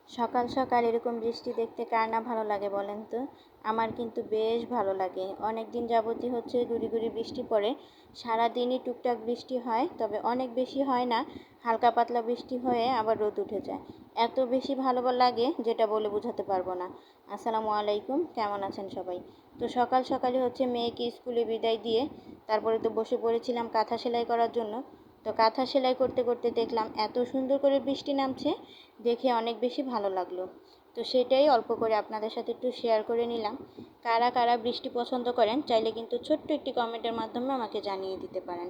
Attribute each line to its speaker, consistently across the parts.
Speaker 1: সকাল সকাল এরকম বৃষ্টি দেখতে কার না ভালো লাগে বলেন তো। আমার কিন্তু বেশ ভালো লাগে। অনেক দিন যাবতই হচ্ছে গুড়ি গুড়ি বৃষ্টি পড়ে, সারাদিনই টুকটাক বৃষ্টি হয়, তবে অনেক বেশি হয় না, হালকা পাতলা বৃষ্টি হয়ে আবার রোদ উঠে যায়। এত বেশি ভালো লাগে যেটা বলে বোঝাতে পারবো না। আসসালামু আলাইকুম, কেমন আছেন সবাই? তো সকাল সকালই হচ্ছে মেয়েকে স্কুলে বিদায় দিয়ে তারপরে তো বসে পড়েছিলাম কাঁথা সেলাই করার জন্য। তো কাঁথা সেলাই করতে করতে দেখলাম এত সুন্দর করে বৃষ্টি নামছে, দেখে অনেক বেশি ভালো লাগলো। তো সেটাই অল্প করে আপনাদের সাথে একটু শেয়ার করে নিলাম। কারা কারা বৃষ্টি পছন্দ করেন চাইলে কিন্তু ছোট্ট একটি কমেন্টের মাধ্যমে আমাকে জানিয়ে দিতে পারেন।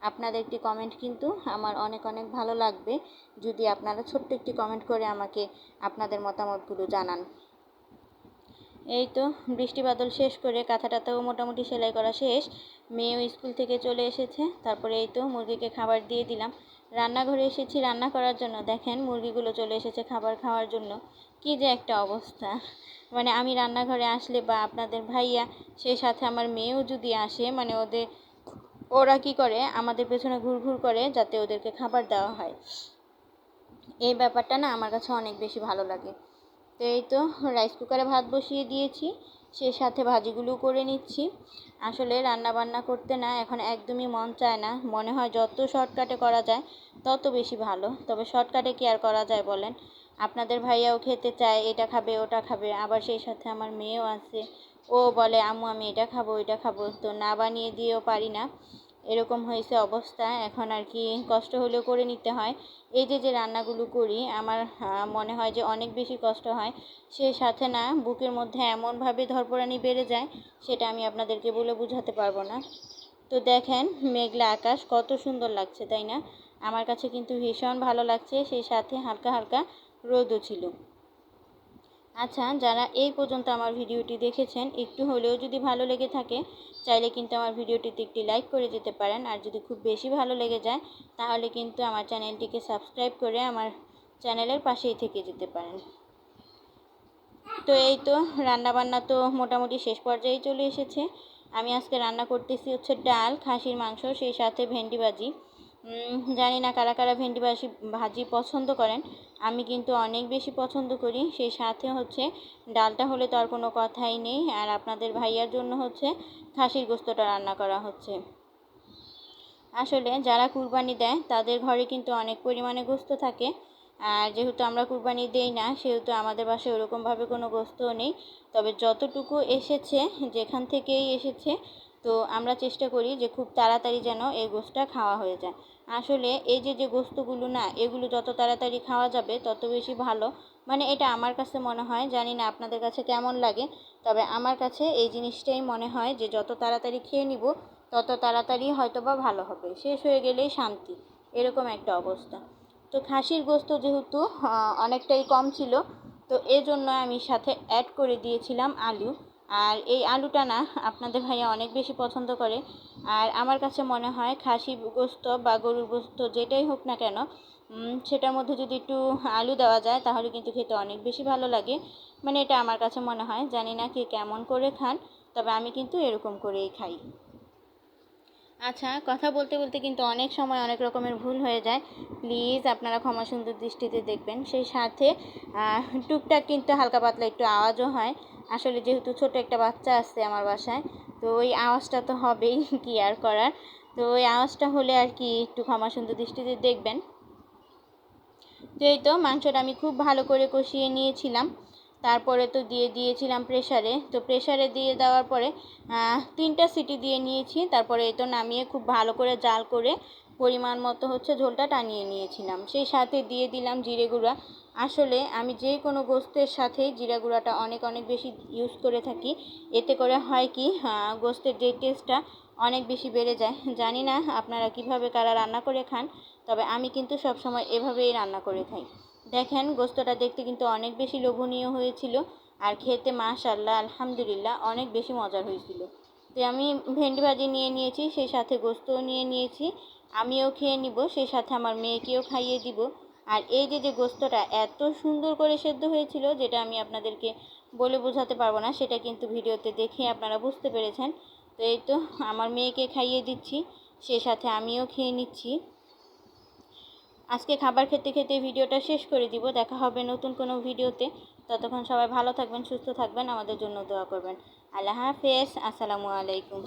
Speaker 1: আপনাদের একটি কমেন্ট কিন্তু আমার অনেক অনেক ভালো লাগবে, যদি আপনারা ছোট্ট একটি কমেন্ট করে আমাকে আপনাদের মতামতগুলো জানান। এই তো বৃষ্টি বাদল শেষ করে কাঁথা টাথাও মোটামুটি সেলাই করা শেষ। মেয়েও স্কুল থেকে চলে এসেছে। তারপরে এই তো মুরগিকে খাবার দিয়ে দিলাম। রান্নাঘরে এসেছি রান্না করার জন্য, দেখেন মুরগিগুলো চলে এসেছে খাবার খাওয়ার জন্য। কি যে একটা অবস্থা, মানে আমি রান্নাঘরে আসলে বা আপনাদের ভাইয়া, সেই সাথে আমার মেয়েও যদি আসে, মানে ওরা কি করে আমাদের পেছনে ঘুরঘুর করে যাতে ওদেরকে খাবার দেওয়া হয়। এই ব্যাপারটা না আমার কাছে অনেক বেশি ভালো লাগে। তো এই তো রাইস কুকারে ভাত বসিয়ে দিয়েছি, সেই সাথে ভাজিগুলো করে নিচ্ছি। আসলে রান্না বান্না করতে না এখন একদমই মন চায় না, মনে হয় যত শর্টকাটে করা যায় তত বেশি ভালো। তবে শর্টকাটে কি আর করা যায় বলেন। আপনাদের ভাইয়াও খেতে চায়, এটা খাবে ওটা খাবে, আবার সেই সাথে আমার মেয়েও আছে, ও বলে আম্মু আমি এটা খাবো ওইটা খাবো, তো না বানিয়ে দিয়েও পারি না। এরকম হয়েছে অবস্থা, এখন আর কি কষ্ট হলেও করে নিতে হয়। এই যে রান্নাগুলো করি আমার মনে হয় যে অনেক বেশি কষ্ট হয়, সেই সাথে না বুকের মধ্যে এমনভাবে ধরপড়ানি বেড়ে যায়, সেটা আমি আপনাদেরকে বলে বোঝাতে পারবো না। তো দেখেন মেঘলা আকাশ কত সুন্দর লাগছে, তাই না? আমার কাছে কিন্তু ভীষণ ভালো লাগছে, সেই সাথে হালকা হালকা রোদও ছিল। আচ্ছা, যারা এই পর্যন্ত আমার ভিডিওটি দেখেছেন, একটু হলেও যদি ভালো লেগে থাকে চাইলে কিন্তু আমার ভিডিওটিতে একটি লাইক করে দিতে পারেন। আর যদি খুব বেশি ভালো লেগে যায় তাহলে কিন্তু আমার চ্যানেলটিকে সাবস্ক্রাইব করে আমার চ্যানেলের পাশেই থেকে যেতে পারেন। তো এই তো রান্নাবান্না তো মোটামুটি শেষ পর্যায়ে চলে এসেছে। আমি আজকে রান্না করতেছি হচ্ছে ডাল, খাসির মাংস, সেই সাথে ভেন্ডি ভাজি। জানি না কারা কারা ভেন্ডি ভাজি পছন্দ করেন, আমি কিন্তু অনেক বেশি পছন্দ করি। সেই সাথে হচ্ছে ডালটা হলে তো আর কোনো কথাই নেই। আর আপনাদের ভাইয়ার জন্য হচ্ছে খাসির গোস্তটা রান্না করা হচ্ছে। আসলে যারা কুরবানি দেয় তাদের ঘরে কিন্তু অনেক পরিমাণে গোস্ত থাকে, আর যেহেতু আমরা কুরবানি দেই না সেহেতু আমাদের বাসায় ওরকমভাবে কোনো গোস্তও নেই। তবে যতটুকু এসেছে, যেখান থেকেই এসেছে, তো আমরা চেষ্টা করি যে খুব তাড়াতাড়ি যেন এই গোস্তটা খাওয়া হয়ে যায়। আসলে এই যে গোস্তগুলো না, এগুলো যত তাড়াতাড়ি খাওয়া যাবে তত বেশি ভালো। মানে এটা আমার কাছে মনে হয়, জানি না আপনাদের কাছে কেমন লাগে, তবে আমার কাছে এই জিনিসটাই মনে হয় যে যত তাড়াতাড়ি খেয়ে নিব তত তাড়াতাড়ি হয়তো বা ভালো হবে, শেষ হয়ে গেলেই শান্তি, এরকম একটা অবস্থা। তো খাসির গোস্ত যেহেতু অনেকটাই কম ছিল, তো এজন্য আমি সাথে অ্যাড করে দিয়েছিলাম আলু। আর এই আলুটা না আপনাদের ভাইয়া অনেক বেশি পছন্দ করে। আর আমার কাছে মনে হয় খাসি গোস্ত বা গরুর গোস্ত যেটাই হোক না কেন, সেটার মধ্যে যদি একটু আলু দেওয়া যায় তাহলে কিন্তু খেতে অনেক বেশি ভালো লাগে। মানে এটা আমার কাছে মনে হয়, জানি না কে কেমন করে খান, তবে আমি কিন্তু এরকম করেই খাই। আচ্ছা, কথা বলতে বলতে কিন্তু অনেক সময় অনেক রকমের ভুল হয়ে যায়, প্লিজ আপনারা ক্ষমা সুন্দর দৃষ্টিতে দেখবেন। সেই সাথে টুকটাক কিন্তু হালকা পাতলা একটু আওয়াজও হয়। আসলে যেহেতু ছোট একটা বাচ্চা আছে আমার বাসায়, তো ওই আওয়াজটা তো হবেই, কি আর করার। তো ওই আওয়াজটা হলে আর কি একটু ক্ষমা সুন্দর দৃষ্টিতে দেখবেন। তো এই তো মাংসটা আমি খুব ভালো করে কষিয়ে নিয়েছিলাম, তারপরে তো দিয়ে দিয়েছিলাম প্রেসারে। তো প্রেসারে দিয়ে দেওয়ার পরে 3টা সিটি দিয়ে নিয়েছি, তারপরে এই তো নামিয়ে খুব ভালো করে জাল করে পরিমাণ মতো হচ্ছে ঝোলটা টানিয়ে নিয়েছিলাম। সেই সাথে দিয়ে দিলাম জিরে গুঁড়া। আসলে আমি যে কোনো গোস্তের সাথেই জিরা গুঁড়াটা অনেক অনেক বেশি ইউজ করে থাকি। এতে করে হয় কি, গোস্তের যে টেস্টটা অনেক বেশি বেড়ে যায়। জানি না আপনারা কিভাবে কারা রান্না করে খান, তবে আমি কিন্তু সবসময় এভাবেই রান্না করে খাই। দেখেন গোস্তটা দেখতে কিন্তু অনেক বেশি লোভনীয় হয়েছিল, আর খেতে মাশাআল্লাহ আলহামদুলিল্লাহ অনেক বেশি মজার হয়েছিল। তো আমি ভেন্ডি ভাজি নিয়ে নিয়েছি, সেই সাথে গোস্তও নিয়ে নিয়েছি। আমিও খেয়ে নিব, সেই সাথে আমার মেয়েকেও খাইয়ে দিব। আর এই যে গোস্তটা এত সুন্দর করে সেদ্ধ হয়েছিল, যেটা আমি আপনাদেরকে বলে বোঝাতে পারবো না, সেটা কিন্তু ভিডিওতে দেখে আপনারা বুঝতে পেরেছেন। তো এই তো আমার মেয়েকে খাইয়ে দিচ্ছি, সেই সাথে আমিও খেয়ে নিচ্ছি। আজকে খাবার খেতে খেতে ভিডিওটা শেষ করে দিব। দেখা হবে নতুন কোনো ভিডিওতে। ততক্ষণ সবাই ভালো থাকবেন, সুস্থ থাকবেন, আমাদের জন্য দোয়া করবেন। আল্লাহ হাফেজ, আসসালামু আলাইকুম।